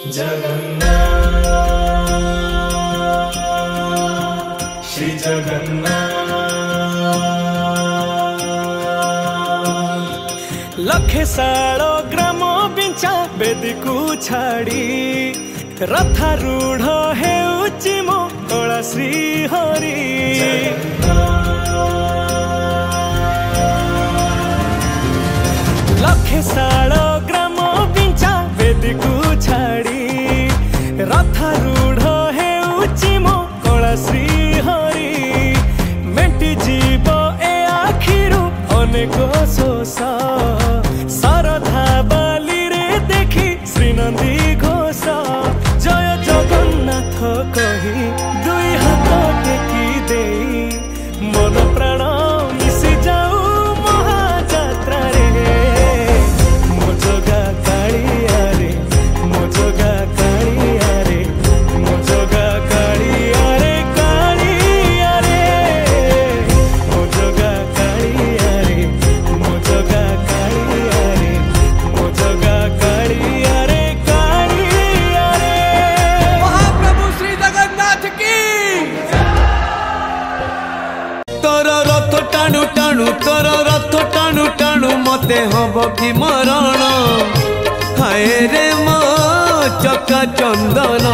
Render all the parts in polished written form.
जगन्नाथ श्री जगन्नाथ। लखे साड़ो ग्राम बिंचा बेदी को छाड़ी रथारूढ़ हेउची मो तोला श्री हरि। लखे साड़ो ग्राम बिंचा बेदी को छाड़ी रथारूढ़ हेउची मो तोला श्री हरि। मेंटी जीव ए आखिरु अनेक शोष सरधा बाली रे देखी श्रीनंदी घोष। जय जगन्नाथ कही दुई हाथ टेकी दे मन प्राण मिशि जाऊ महाजात्रा रे। मो जगा कालिया रे मो जगा कालिया रे मो जगा कालिया रे कालिया रे मो जगा कालिया रे मो जगा कालिया रे मो जगा कालिया रे कालिया रे। महाप्रभु श्री जगन्नाथ की। तोर रथ टाणु टाणु तोर रथ टाणु टाणु मते हब कि मरण। हाय रे मो चका चंदन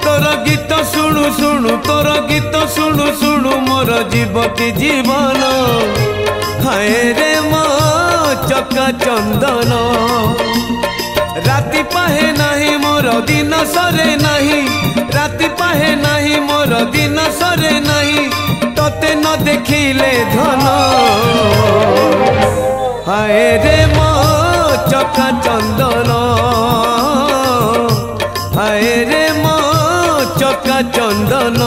तोर गीत शुणु शुणु तोर गीत शुणु शुणु मोर जीवती जीवन। हाय रे मो चका चंदन राति पाहे नहीं मोर दिन सरे नहीं राति पाहे नहीं मोर दिन सरे नहीं तोते न देखिले धन। हाय रे मो चका चंदन हाय रे मो चका चंदन।